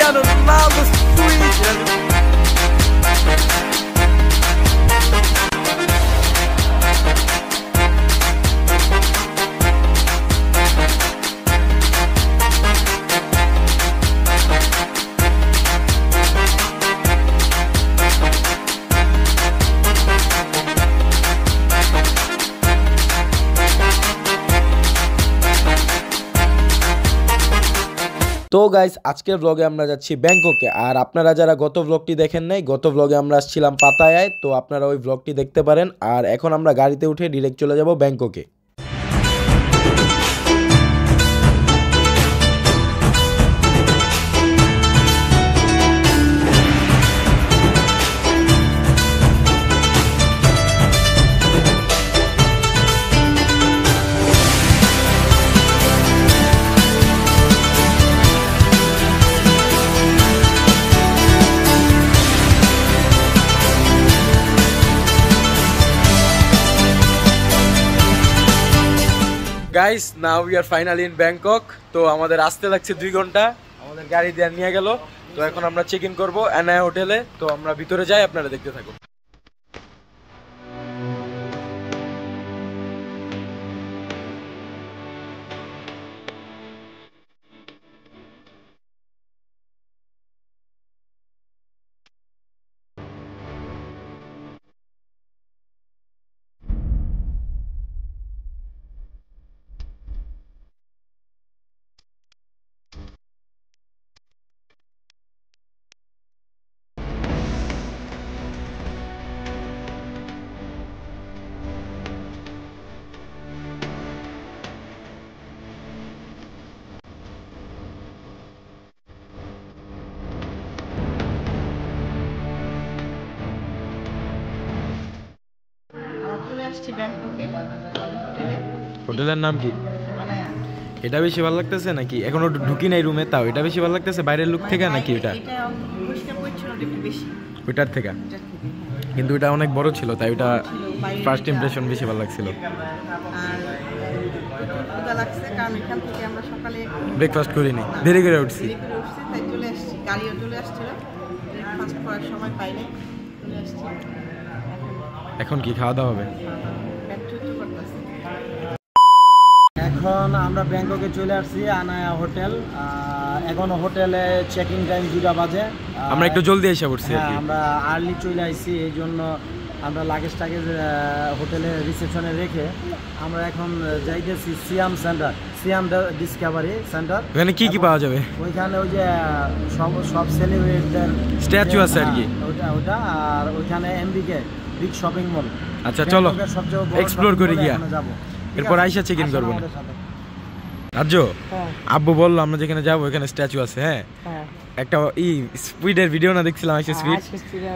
Cristiano Ronaldo sweet. তো guys আজকের ব্লগে আমরা যাচ্ছি ব্যাংককে। আর আপনারা যারা গত ব্লগটি দেখেন নাই, গত ব্লগে আমরা আসছিলাম পাতায়ায়, তো আপনারা ওই ব্লগটি দেখতে পারেন। আর এখন আমরা গাড়িতে উঠে ডিরেক্ট চলে যাব ব্যাংককে। Guys now we are finally in Bangkok. তো আমাদের আসতে লাগছে 2 ঘন্টা, আমাদের গাড়ি দিয়ে নিয়ে গেল। তো এখন আমরা চেক ইন করবো এনআই হোটেলে। তো আমরা ভিতরে যাই, আপনারা দেখতে থাকুন। হোটেলের নাম কি? এটা বেশি ভালো লাগতেছে নাকি? এখনো ঢুকি নাই রুমে, তাও এটা বেশি ভালো লাগতেছে বাইরের লুক থেকে নাকি ওটা? ওইটার থেকে, কিন্তু এটা অনেক বড় ছিল, তাই ওটা ফার্স্ট ইমপ্রেশন বেশি ভালো লাগছিল। ব্রেকফাস্ট করিনি, দেরি করে উঠছি। এখন কি খাওয়া দাওয়া হবে? এখন আমরা ব্যাংককে চলে আসছি আনায়া হোটেল। এখনো হোটেলে চেকিং টাইম 2টা বাজে। আমরা একটু জলদি এসে পড়ছি। আমরা আর্লি চলে আসছি, এই জন্য আমরা লাগেজ টাগেজ হোটেলে রিসেপশনে রেখে আমরা এখন যাইতেছি সিয়াম সেন্টার, সিয়াম ডিসকভারি সেন্টার। ওখানে কি কি পাওয়া যাবে? ওইখানে ওই যে সব সেলিব্রিটিদের স্ট্যাচু আছে আর কি, ওটা। আর ওইখানে এমবিকে বিগ শপিং মল। আচ্ছা চলো এক্সপ্লোর করে গিয়া এরপর আইসা চেক ইন করবো। রাজ্য আব্বু বললো আমরা যেখানে যাবো ওখানে স্ট্যাচু আছে। হ্যাঁ একটা স্পিডের ভিডিও না দেখছিলাম, আইসা স্পিড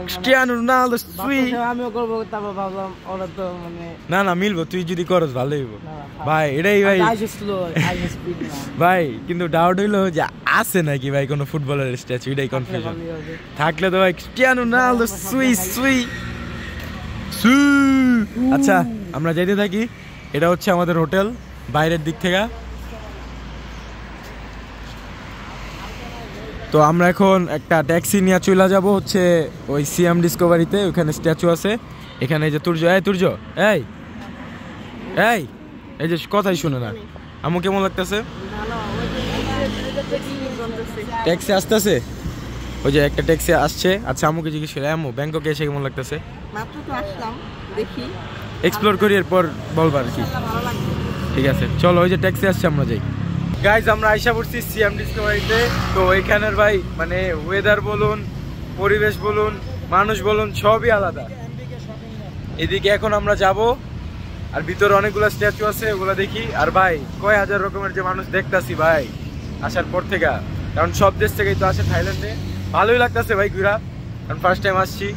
ক্রিস্টিয়ানো রোনালদো সুইট। আমিও করব, তারপর ভাবলাম ওরা তো মানে না মিলবো, তুই যদি করস ভালো হইব ভাই। এটাই ভাই ভাই, কিন্তু ডাউট হইলো যে আছে নাকি ভাই কোনো ফুটবলের স্ট্যাচু, এটাই কনফিউশন। থাকলে তো ভাই ক্রিস্টিয়ানো রোনালদো সুইট সুইট। আচ্ছা আমরা যাইতে থাকি। এটা হচ্ছে আমাদের হোটেল বাইরের দিক থেকে। তো আমরা এখন একটা ট্যাক্সি নিয়ে চলে যাব হচ্ছে ওই সিয়াম ডিসকভারিতে। ওখানে স্ট্যাচু আছে। এখানে এই যে তুর্য, তুর্য এই এই যে কথাই শুনে না। আমু কেমন লাগতেছে? ট্যাক্সি আসতেছে, ওই যে একটা ট্যাক্সি আসছে। আচ্ছা আমুকে জিজ্ঞেস করে, আমু ব্যাংককে এসে কেমন লাগতেছে? মাত্র তো আসলাম, দেখি এক্সপ্লোর করি, এরপর বলবা আর কি। ঠিক আছে চলো, ওই যে ট্যাক্সি আসছে আমরা যাই। গাইজ আমরা আইসা পড়ছি সিয়াম ডিসকভারিতে। তো এখানের ভাই মানে ওয়েদার বলুন, পরিবেশ বলুন, মানুষ বলুন, সবই আলাদা। এদিকে এখন আমরা যাব, আর ভিতরে অনেকগুলো স্ট্যাচু আছে, ওগুলো দেখি। আর ভাই কয় হাজার রকমের যে মানুষ দেখতাছি ভাই আসার পর থেকে, কারণ সব দেশ থেকেই তো আসে থাইল্যান্ডে। ভালোই লাগতেছে ভাই ঘুরা, কারণ ফার্স্ট টাইম আসছি।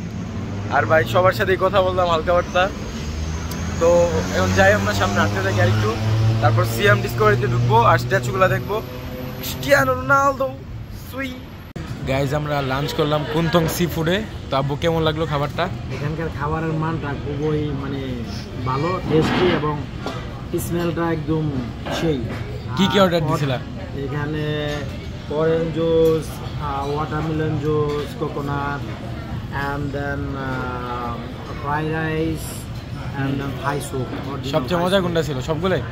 আর ভাই সবার সাথেই কথা বললাম হালকা বার্তা। তো এখন যাই আমরা সামনে হাঁটতে থাকি আর একটু, তারপর সিয়াম ডিসকভারিতে ঢুকবো আর স্ট্যাচুগুলো দেখবো। Cristiano Ronaldo sweet. গাইজ আমরা লাঞ্চ করলাম কুন্তং সি ফুডে। তো আব্বু কেমন লাগলো খাবারটা? এখানকার খাবারের মানটা খুবই মানে ভালো, টেস্টি এবং স্মেলটা একদম সেই। কি কি অর্ডার দিয়েছিলা? এখানে orange juice, watermelon juice, coconut, and then fried rice, and then Thai soup. সবচেয়ে মজা কোনটা ছিল সবগুলাই?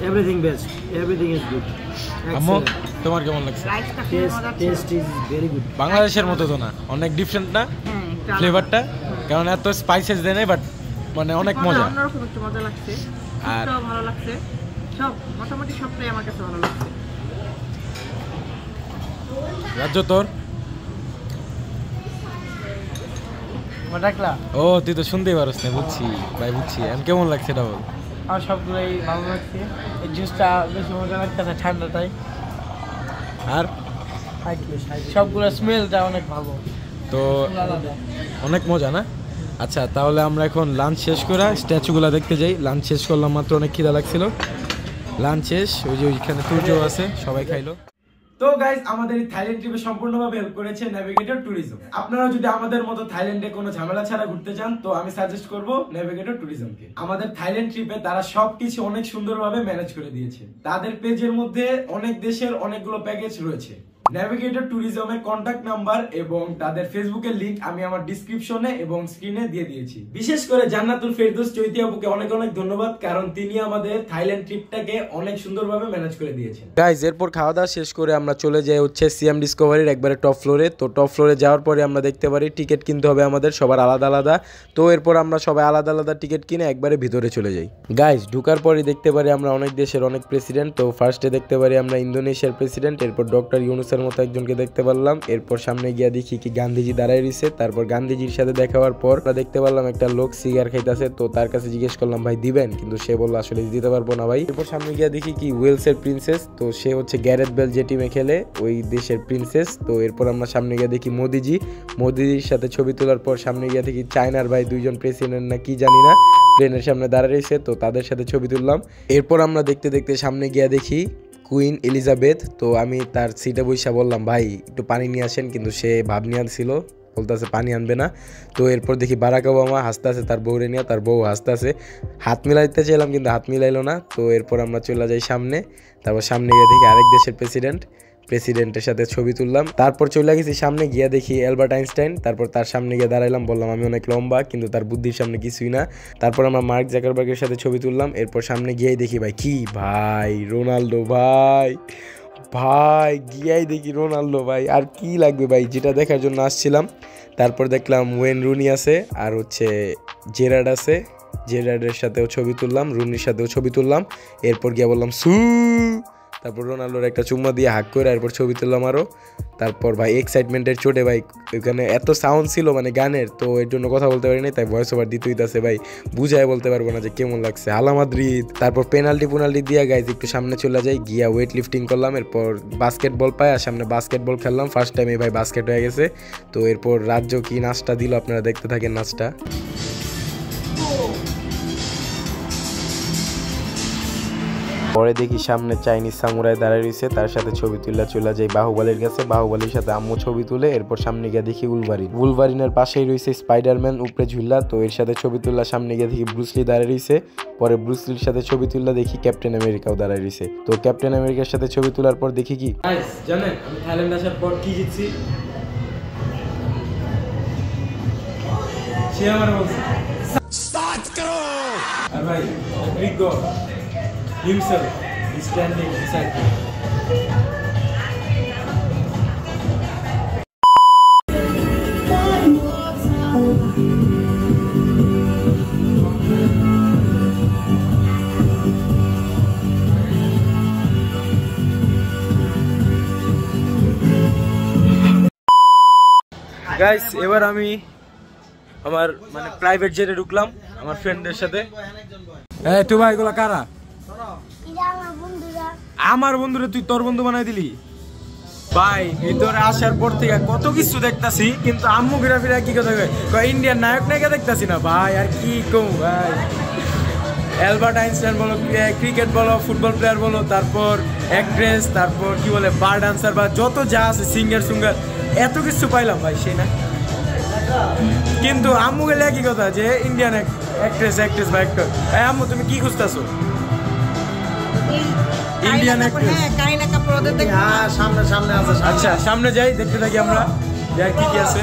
Everything best. Everything is good. আম্মু Excellent. তোমার কেমন লাগছে? রাইসটা খেয়ে মজা ছিল। Taste is very good. বাংলাদেশের মতো তো না, অনেক ডিফারেন্ট না হ্যাঁ, একটু আলাদা। ফ্লেভারটা, কারণ এত স্পাইসেস দেয় নাই, বাট মানে অনেক মজা। অন্যরকম একটু মজা লাগছে। আর- সবটাও ভালো লাগছে। সব মোটামুটি সবটাই আমার কাছে ভালো লাগছে। রাজ্য তোর? ডাকলা ও তুই তো শুনতেই পারস না, বুঝছি ভাই বুঝছি। আমি কেমন লাগছে এটা বল? আর সবগুলোই ভালো লাগছে। এই জুসটা বেশি মজা লাগতেছে ঠান্ডাটাই, আর সবগুলো স্মেলটা অনেক ভালো। তো অনেক মজা না? আচ্ছা তাহলে আমরা এখন লাঞ্চ শেষ করে স্ট্যাচুগুলো দেখতে যাই। লাঞ্চ শেষ করলাম মাত্র, অনেক খিদা লাগছিল। লাঞ্চ শেষ, ওই যে ওইখানে সূর্য আছে, সবাই খাইলো। তো গাইস আমাদের এই থাইল্যান্ড ট্রিপে সম্পূর্ণভাবে হেল্প করেছে নেভিগেটর ট্যুরিজম। আপনারা যদি আমাদের মতো থাইল্যান্ডে কোনো ঝামেলা ছাড়া ঘুরতে চান তো আমি সাজেস্ট করব নেভিগেটর ট্যুরিজমকে। আমাদের থাইল্যান্ড ট্রিপে তারা সবকিছু অনেক সুন্দরভাবে ম্যানেজ করে দিয়েছে। তাদের পেজের মধ্যে অনেক দেশের অনেকগুলো প্যাকেজ রয়েছে। নেভিগেটর ট্যুরিজমের কন্টাক্ট নাম্বার এবং তাদের ফেসবুকের লিংক আমি আমার ডেসক্রিপশনে এবং স্ক্রিনে দিয়ে দিয়েছি। বিশেষ করে জান্নাতুল ফেরদৌস চৈতি আপুকে অনেক অনেক ধন্যবাদ, কারণ তিনি আমাদের থাইল্যান্ড ট্রিপটাকে অনেক সুন্দরভাবে ম্যানেজ করে দিয়েছেন। গাইস এরপর খাওয়া দাওয়া শেষ করে আমরা চলে যাই হচ্ছে সিএম ডিসকভারির একবারে টপ ফ্লোরে। তো টপ ফ্লোরে যাওয়ার পরে আমরা দেখতে পারি টিকিট কিনতে হবে আমাদের সবার আলাদা আলাদা। তো এরপর আমরা সবাই আলাদা আলাদা টিকিট কিনে একবারে ভিতরে চলে যাই। গাইস ঢুকার পরে দেখতে পারি আমরা অনেক দেশের অনেক প্রেসিডেন্ট। তো ফার্স্টে দেখতে পারি আমরা ইন্দোনেশিয়ার প্রেসিডেন্ট, এরপর ডক্টর ইউনুসের মতো একজনকে দেখতে পারলাম। এরপর সামনে গিয়া দেখি কি গান্ধীজি দাঁড়ায় রয়েছে। তারপর গান্ধীজির সাথে দেখা হওয়ার পর আমরা দেখতে পারলাম একটা লোক সিগার খাইতেছে। তো তার কাছে জিজ্ঞেস করলাম ভাই দিবেন, কিন্তু সে বললো আসলে দিতে পারবো না ভাই। এরপর সামনে গিয়া দেখি কি ওয়েলসের প্রিন্সেস, তো সে হচ্ছে গ্যারেথ বেল যে টিমে খেলে ওই দেশের প্রিন্সেস। তো এরপর আমরা সামনে গিয়া দেখি মোদিজির সাথে ছবি তোলার পর সামনে গিয়া দেখি চায়নার ভাই দুইজন প্রেসিডেন্ট না কি জানি না প্লেনের সামনে দাঁড়ায় রয়েছে। তো তাদের সাথে ছবি তুললাম। এরপর আমরা দেখতে দেখতে সামনে গিয়া দেখি কুইন এলিজাবেথ। তো আমি তার সিটে বসে বললাম ভাই একটু পানি নিয়ে আসেন, কিন্তু সে ভাব নিয়ে আসছিল, বলতেছে পানি আনবে না। তো এরপর দেখি বারাক ওবামা হাসতে আছে তার বউরে নিয়ে, তার বউ হাসতে আছে, হাত মিলাইতে চাইলাম কিন্তু হাত মিলাইলো না। তো এরপর আমরা চলে যাই সামনে। তারপর সামনে গিয়ে দেখি আরেক দেশের প্রেসিডেন্টের সাথে ছবি তুললাম। তারপর চলে গেছি সামনে গিয়া দেখি অ্যালবার্ট আইনস্টাইন। তারপর তার সামনে গিয়ে দাঁড়াইলাম, বললাম আমি অনেক লম্বা, কিন্তু তার বুদ্ধির সামনে কিছুই না। তারপর আমরা মার্ক জাকারবার্গের সাথে ছবি তুললাম। এরপর সামনে গিয়েই দেখি ভাই কি ভাই রোনাল্ডো ভাই গিয়াই দেখি রোনাল্ডো ভাই, আর কি লাগবে ভাই, যেটা দেখার জন্য আসছিলাম। তারপর দেখলাম ওয়েন রুনি আছে আর হচ্ছে জেরার্ড আছে, জেরার্ডের সাথেও ছবি তুললাম, রুনির সাথেও ছবি তুললাম। এরপর গিয়ে বললাম তারপর রোনাল্ডোর একটা চুম্মা দিয়ে হাক করে এরপর ছবি তুললাম আরও। তারপর ভাই এক্সাইটমেন্টের চোটে ভাই ওইখানে এত সাউন্ড ছিল মানে গানের, তো এর জন্য কথা বলতে পারিনি, তাই ভয়েস ওভার দিতে হইতাছে ভাই, বুঝায় বলতে পারবো না যে কেমন লাগছে। আলা মাদ্রিদ। তারপর পেনাল্টি দিয়া গাইজ একটু সামনে চলে যাই, গিয়া ওয়েট লিফটিং করলাম। এরপর বাস্কেটবল পাই আর সামনে বাস্কেটবল খেললাম, ফার্স্ট টাইমে ভাই বাস্কেট হয়ে গেছে। তো এরপর রাজ্য কি নাচটা দিল আপনারা দেখতে থাকেন নাচটা। পরে দেখি সামনে চাইনিজ সামুরাই দাঁড়ায় রয়েছে, তার সাথে ছবি তুলে চলে যাই বাহুবলীর কাছে। বাহুবলীর সাথে আম্মু ছবি তুলে এরপর সামনে গিয়ে দেখি উলভারিনের পাশেই রয়েছে স্পাইডারম্যান উপরে ঝুল্লা। তো এর সাথে ছবি তুললা সামনে গিয়ে দেখি ব্রুসলি দাঁড়ায় রয়েছে। পরে ব্রুসলির সাথে ছবি তুললা দেখি ক্যাপ্টেন আমেরিকাও দাঁড়ায় রয়েছে। তো ক্যাপ্টেন আমেরিকার সাথে ছবি তোলার পর দেখি কি জানেন আমি থাইল্যান্ড আসার পর কি জিতছি, সে আমার বলছে স্টার্ট করো। আর ভাই big god himself is standing beside me. Guys এবার আমি আমার মানে প্রাইভেট জেটে ঢুকলাম আমার ফ্রেন্ডদের সাথে। এই তো ভাই এগুলা কারা? আমার বন্ধুরা তুই তোর বন্ধু বানাই দিলি ভাই। ভিতরে আসার পর থেকে কত কিছু দেখতাছি, কিন্তু আম্মু ঘুরাফিরা কি কথা কয় ইন্ডিয়ান নায়ক নায়িকা দেখতাছি না ভাই। আর কি কম ভাই, অ্যালবার্ট আইনস্টাইন বলো, ক্রিকেট বলো, ফুটবল প্লেয়ার বলো, তারপর অ্যাক্ট্রেস, তারপর কি বলে বার ডান্সার বা যত যা আছে সিঙ্গার এত কিছু পাইলাম ভাই সেই না। কিন্তু আম্মু গেলে একই কথা যে ইন্ডিয়ান অ্যাক্ট্রেস বা অ্যাক্টর। আম্মু তুমি কি খুঁজতেছো? Indian actress. হ্যাঁ কারিনা কাপুর ওদের দেখো। হ্যাঁ সামনে সামনে আছে আচ্ছা সামনে যাই, দেখতে থাকি আমরা দেখ কি কি আছে।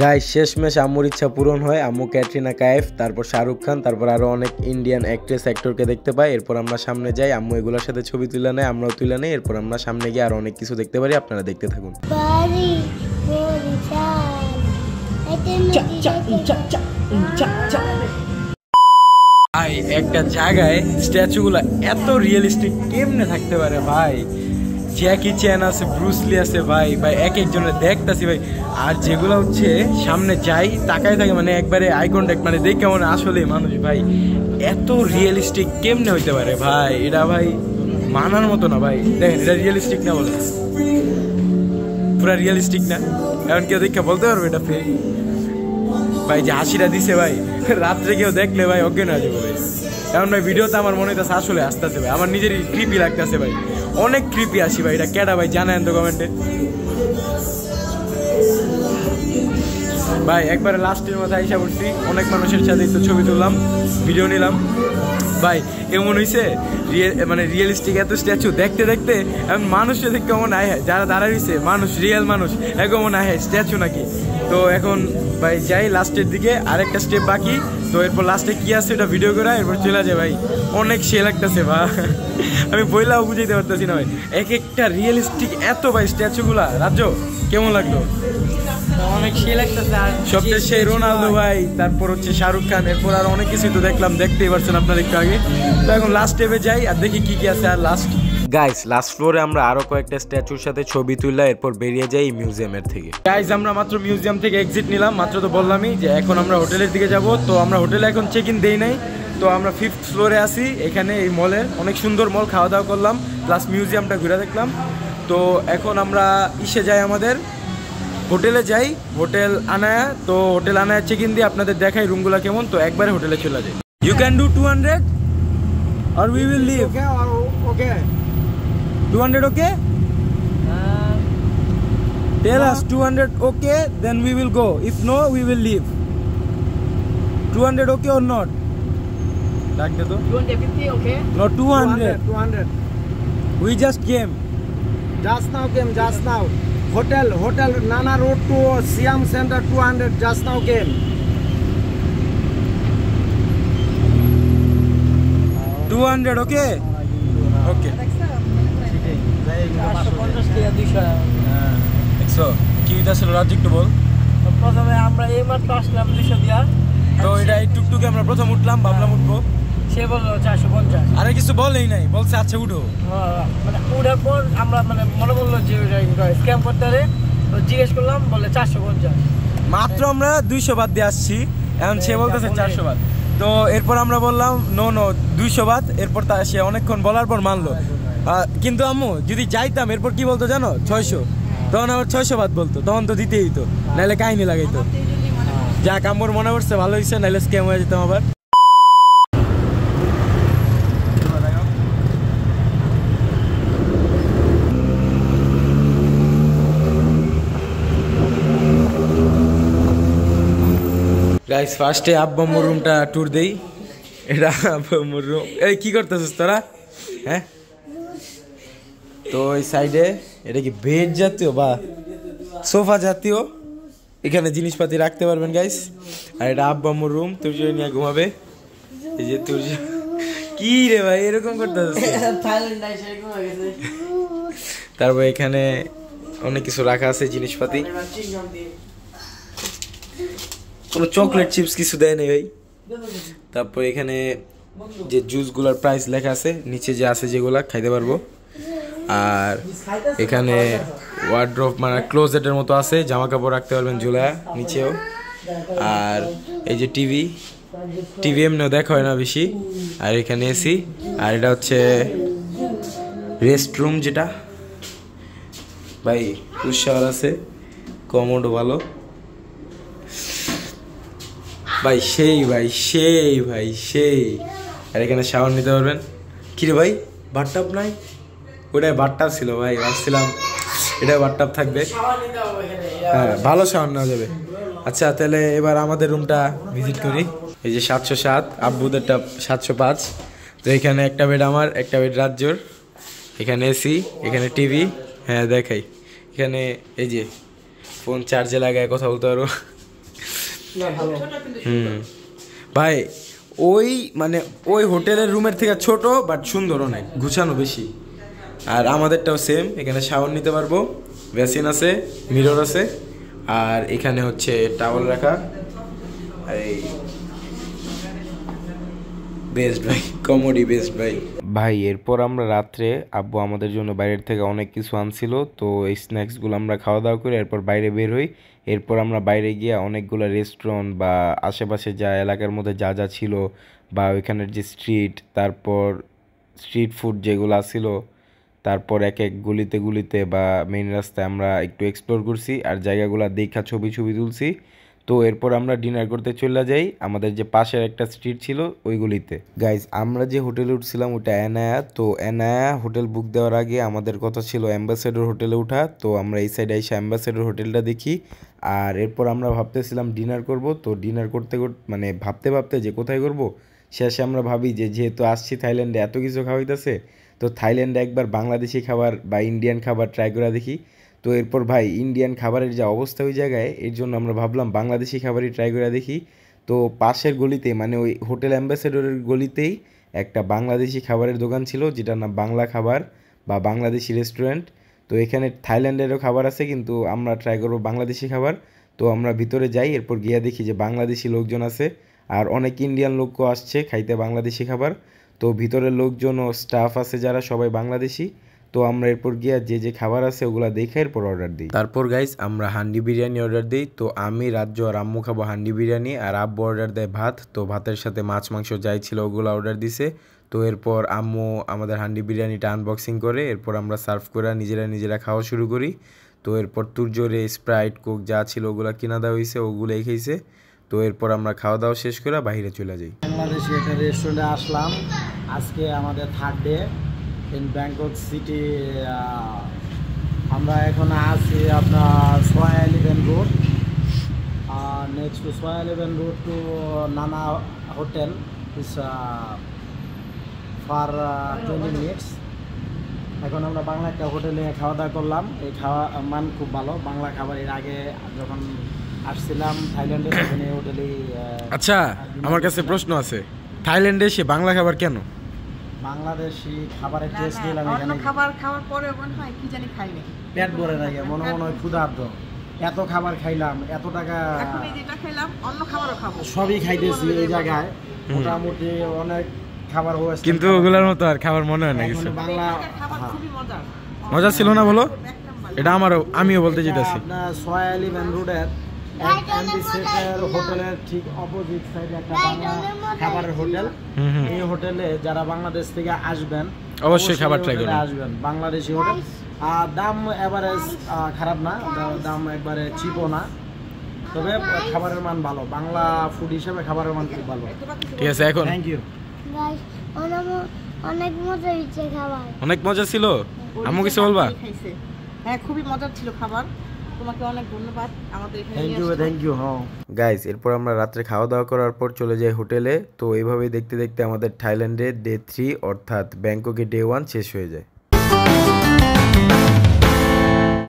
গাইস শেষমেশ আম্মুর ইচ্ছা পূরণ হয়। আম্মু ক্যাটরিনা কাইফ, তারপর শাহরুখ খান, তারপর আরো অনেক ইন্ডিয়ান অ্যাক্ট্রেস অ্যাক্টরকে দেখতে পাই। এরপর আমরা সামনে যাই, আম্মু এগুলোর সাথে ছবি তুলে নেয়, আমরাও তুলে নেই। এরপর আমরা সামনে গিয়ে আরো অনেক কিছু দেখতে পারি, আপনারা দেখতে থাকুন। ভাই একটা জায়গায় স্ট্যাচুগুলো এত রিয়েলিস্টিক কেমনে থাকতে পারে ভাই? জ্যাকি চ্যান আছে, ব্রুসলি আছে ভাই, ভাই এক একজনের দেখতাছি ভাই। আর যেগুলো হচ্ছে সামনে যাই তাকাই থাকে, মানে একবারে আই কন্ট্যাক্ট, মানে দেখে মনে আসলে মানুষ ভাই এত রিয়েলিস্টিক কেমনে হইতে পারে ভাই? এটা ভাই মানার মতো না ভাই। দেখেন এটা রিয়েলিস্টিক না, বলে পুরা রিয়েলিস্টিক না। এখন কেউ দেখে বলতে পারবে এটা ফেক ভাই? যে হাসিটা দিছে ভাই, রাত্রে কেউ দেখলে ভাই অজ্ঞান হয়ে যাবে ভাই। এখন ভাই ভিডিওতে আমার মনে হইতেছে আসলে আসতেছে ভাই, আমার নিজেরই ক্রিপি লাগতেছে ভাই, অনেক ক্রিপি আসি ভাই। এটা কেডা ভাই জানেন তো কমেন্টে ভাই। একবারে লাস্টের মাথায় আইসা পড়ছি, অনেক মানুষের সাথে তো ছবি তুললাম, ভিডিও নিলাম ভাই। এমন হয়েছে মানে রিয়েলিস্টিক এত স্ট্যাচু দেখতে দেখতে এখন মানুষের দেখে কেমন আয়, যারা দাঁড়াইছে মানুষ, রিয়েল মানুষ এমন আয় স্ট্যাচু নাকি। তো এখন ভাই যাই লাস্টের দিকে, আরেকটা স্টেপ বাকি। তো এরপর লাস্টে কি আছে এটা ভিডিও করা, এরপর চলে যায় ভাই। অনেক সে লাগতেছে ভাই, আমি বইলাও বুঝাইতে পারতেছি না ভাই। এক একটা রিয়েলিস্টিক এত ভাই স্ট্যাচুগুলা। রাজ্য কেমন লাগলো? অনেক সে লাগতেছে। আর সবচেয়ে সেই রোনালদো ভাই, তারপর হচ্ছে শাহরুখ খান, এরপর আর অনেক কিছু তো দেখলাম, দেখতেই পারছেন আপনারা একটু আগে। তো এখন লাস্ট স্টেপে যাই আর দেখি কি কি আছে। আর লাস্ট গাইস লাস্ট ফ্লোরে আমরা আরো কয়েকটা স্ট্যাচুর সাথে ছবি তুললাম, এরপর বেরিয়ে যাই মিউজিয়ামের থেকে। গাইস আমরা মাত্র মিউজিয়াম থেকে এক্সিট নিলাম, মাত্র তো বললামই যে এখন আমরা হোটেলের দিকে যাব। তো আমরা হোটেলে এখন চেক ইন দেই নাই, তো আমরা 5th ফ্লোরে আছি এখানে এই মলের। অনেক সুন্দর মল, খাওয়া দাওয়া করলাম, প্লাস মিউজিয়ামটা ঘুরে দেখলাম। তো এখন আমরা ইসে যাই, আমাদের হোটেলে যাই, হোটেল আনায়া। তো হোটেল আনায়া চেক ইন দিয়ে আপনাদের দেখাই রুমগুলো কেমন। তো একবারে হোটেলে চলে যাই। You can do 200 or we will leave. Okay 200 okay? Tell us 200 okay, then we will go. If no, we will leave. 200 okay or not? Like that though? 250 okay? No, 200. 200 We just came. just now hotel Nana Road to Siam Center 200 just now came. 200 okay? Okay. 100 কি হইতাছিল রাজ্য একটু বল। প্রথমে আমরা এই মাত্র আসলাম 200 দিয়া। তো এটা এই টুকটুকে আমরা প্রথম উঠলাম, ভাবলাম উঠবো, সে বললো 450। আরে কিছু বলেই নাই, বলছে আচ্ছা উঠো। মানে উঠার পর আমরা মানে মনে বললো যে স্ক্যাম করতে পারে, তো জিজ্ঞেস করলাম, বলে 450। মাত্র আমরা 200 বাদ দিয়ে আসছি, এখন সে বলতেছে 400 বাদ। তো এরপর আমরা বললাম নো 200 বাদ। এরপর সে অনেকক্ষণ বলার পর মানলো। কিন্তু আম্মু যদি যাইতাম এরপর কি বলতো জানো? 600। তখন আবার 600 বাদ বলতো, তখন তো দিতেই হইতো, নাহলে কাহিনী লাগাইতো। যাক আম্মুর মনে পড়ছে, ভালো হয়েছে, নাহলে স্ক্যাম হয়ে যেতাম আবার। গাইস ফার্স্টে আব্বু আম্মুর রুমটা ট্যুর দেই। এটা আব্বু আম্মুর রুম। এই কি করতেছিস তোরা? হ্যাঁ, তো এই সাইডে এটা কি বেড জাতীয় বা সোফা জাতীয়, এখানে জিনিসপাতি রাখতে পারবেন গাইস। আর এটা আব্বু আম্মুর রুম, তুই নিয়ে ঘুমাবে। এই যে তুই কি রে ভাই এরকম করতেছিস? তারপর এখানে অনেক কিছু রাখা আছে জিনিসপাতি, কোনো চকলেট চিপস কিছু দেয় নাই ভাই। তারপর এখানে যে জুসগুলোর প্রাইস লেখা আছে, নিচে যে আছে যেগুলা খাইতে পারবো। আর এখানে ওয়ার্ড্রোব মানে ক্লোজেটের মতো আছে, জামা কাপড় রাখতে পারবেন ঝুলায়া নিচেও। আর এই যে টিভি এমনিও দেখা হয় না বেশি। আর এখানে এসি। আর এটা হচ্ছে রেস্ট রুম, যেটা ভাই পুষ্যার আছে, কমোডও ভালো ভাই, সেই। আর এখানে শাওয়ার নিতে পারবেন। কিরে ভাই বাথটাব নাই? ওটাই বাথটাব ছিল ভাই, ভাবছিলাম এটা বাথটাব থাকবে। হ্যাঁ ভালো শাওয়ার নেওয়া যাবে। আচ্ছা তাহলে এবার আমাদের রুমটা ভিজিট করি। এই যে 707, আব্বুদেরটা 705। তো এখানে একটা বেড আমার, একটা বেড রাজ্যর। এখানে এসি, এখানে টিভি, হ্যাঁ দেখাই, এখানে এই যে ফোন চার্জে লাগায় কথা বলতে পারো। ভাই ওই মানে ওই হোটেলের রুমের থেকে ছোট বাট সুন্দর, অনেক গুছানো বেশি। আর আমাদেরটাও সেম, এখানে শাওয়ার নিতে পারবো, বেসিন আছে, মিরর আছে, আর এখানে হচ্ছে টাওয়াল রাখা। এই বেস্ট ভাই, কমোডি বেস্ট ভাই। ভাই এরপর আমরা রাত্রে আব্বু আমাদের জন্য বাইরের থেকে অনেক কিছু আনছিল, তো এই স্ন্যাক্সগুলো আমরা খাওয়া দাওয়া করে এরপর বাইরে বের হই। এরপর আমরা বাইরে গিয়ে অনেকগুলো রেস্টুরেন্ট বা আশেপাশে যা এলাকার মধ্যে যা যা ছিল বা ওইখানের যে স্ট্রিট, তারপর স্ট্রিট ফুড যেগুলো ছিল, তারপর এক এক গলিতে গলিতে বা মেইন রাস্তায় আমরা একটু এক্সপ্লোর করছি আর জায়গাগুলো দেখা ছবি ছবি তুলছি। তো এরপর আমরা ডিনার করতে চলে যাই আমাদের যে পাশের একটা স্ট্রিট ছিল ওইগুলিতে। গাইজ আমরা যে হোটেলে উঠছিলাম ওটা এনায়া, তো এনায়া হোটেল বুক দেওয়ার আগে আমাদের কথা ছিল অ্যাম্বাসেডর হোটেলে ওঠা, তো আমরা এই সাইডে এসে অ্যাম্বাসেডর হোটেলটা দেখি। আর এরপর আমরা ভাবতেছিলাম ডিনার করব, তো ডিনার করতে করতে মানে ভাবতে ভাবতে যে কোথায় করব, শেষে আমরা ভাবি যে যেহেতু আসছি থাইল্যান্ডে এত কিছু খাওয়াইতেছে, তো থাইল্যান্ডে একবার বাংলাদেশি খাবার বা ইন্ডিয়ান খাবার ট্রাই করে দেখি। তো এরপর ভাই ইন্ডিয়ান খাবারের যা অবস্থা ওই জায়গায়, এর জন্য আমরা ভাবলাম বাংলাদেশি খাবারই ট্রাই করে দেখি। তো পাশের গলিতে মানে ওই হোটেল অ্যাম্বাসেডরের গলিতেই একটা বাংলাদেশি খাবারের দোকান ছিল, যেটার নাম বাংলা খাবার বা বাংলাদেশি রেস্টুরেন্ট। তো এখানে থাইল্যান্ডেরও খাবার আছে, কিন্তু আমরা ট্রাই করবো বাংলাদেশি খাবার। তো আমরা ভিতরে যাই, এরপর গিয়ে দেখি যে বাংলাদেশি লোকজন আছে আর অনেক ইন্ডিয়ান লোকও আসছে খাইতে বাংলাদেশি খাবার। তো ভিতরের লোকজন ও স্টাফ আছে যারা সবাই বাংলাদেশি। তো আমরা এরপর গিয়ে যে যে খাবার আছে ওগুলা দেখে এরপর অর্ডার দিই। তারপর গাইস আমরা হান্ডি বিরিয়ানি অর্ডার দিই। তো আমি, রাজ্য আর আম্মু খাবো হান্ডি বিরিয়ানি, আর আব্বু অর্ডার দেয় ভাত। তো ভাতের সাথে মাছ মাংস যাই ছিল ওগুলো অর্ডার দিছে। তো এরপর আম্মু আমাদের হান্ডি বিরিয়ানিটা আনবক্সিং করে এরপর আমরা সার্ভ করে নিজেরা খাওয়া শুরু করি। তো এরপর তুরজোরে স্প্রাইট কোক যা ছিল ওগুলা কিনা দেওয়া হয়েছে, ওগুলোই খেয়েছে। তো এরপর আমরা খাওয়া দাওয়া শেষ করে বাইরে চলে যাই। বাংলাদেশি একটা রেস্টুরেন্টে আসলাম, আজকে আমাদের third day in Bangkok city. আমরা এখন আছি আপনার সোয়া 11 রোড, নেক্সট টু সোয়া 11 রোড টু নানা হোটেল ইস ফর 20 মিনিটস। এখন আমরা বাংলা একটা হোটেলে খাওয়া দাওয়া করলাম, এই খাওয়া মান খুব ভালো, বাংলা খাবার। এর আগে যখন আসছিলাম থাইল্যান্ডে তখন এই হোটেলেই। আচ্ছা আমার কাছে প্রশ্ন আছে, থাইল্যান্ডে এসে বাংলা খাবার কেন? বাংলাদেশি খাবারের টেস্ট নিলাম এখানে, খাবার খাওয়ার পরে মনে হয় কি জানি খাইনি, পেট ভরে না গিয়ে মনে হয় ক্ষুধার্ত। এত খাবার খাইলাম, এত টাকা, এখন এই যেটা খেলাম অন্য খাবারও খাবো, সবই খাইতেছি এই জায়গায়, মোটামুটি অনেক খাবার হয়েছে, কিন্তু ওগুলোর মতো আর খাবার মনে হয় না কিছু। বাংলা খাবার খুবই মজার। মজা ছিল না বলো? এটা আমিও বলতে চাইতেছি। আপনার সোয়া 11 রোডের হোটেলের ঠিক অপোজিট সাইডে একটা বাংলা খাবারের হোটেল। এই হোটেলে যারা বাংলাদেশ থেকে আসবেন অবশ্যই খাবার ট্রাই করবেন, আসবেন। বাংলাদেশি হোটেল, আর দাম এভারেজ খারাপ না, দাম একবারে চিপও না, তবে খাবারের মান ভালো, বাংলা ফুড হিসেবে খাবারের মান খুব ভালো। ঠিক আছে, এখন থ্যাংক ইউ গাইস, অনেক মজা হয়েছে খাবার। অনেক মজা ছিল। আম্মু কিছু বলবা? হ্যাঁ খুবই মজার ছিল খাবার, তোমাকে অনেক ধন্যবাদ আমাদের এখানে নিয়ে আসার জন্য। Thank you. গাইস এরপর আমরা রাত্রে খাওয়া দাওয়া করার পর চলে যাই হোটেলে। তো এইভাবেই দেখতে দেখতে আমাদের থাইল্যান্ডে ডে 3 অর্থাৎ ব্যাংককে ডে 1 শেষ হয়ে যায়।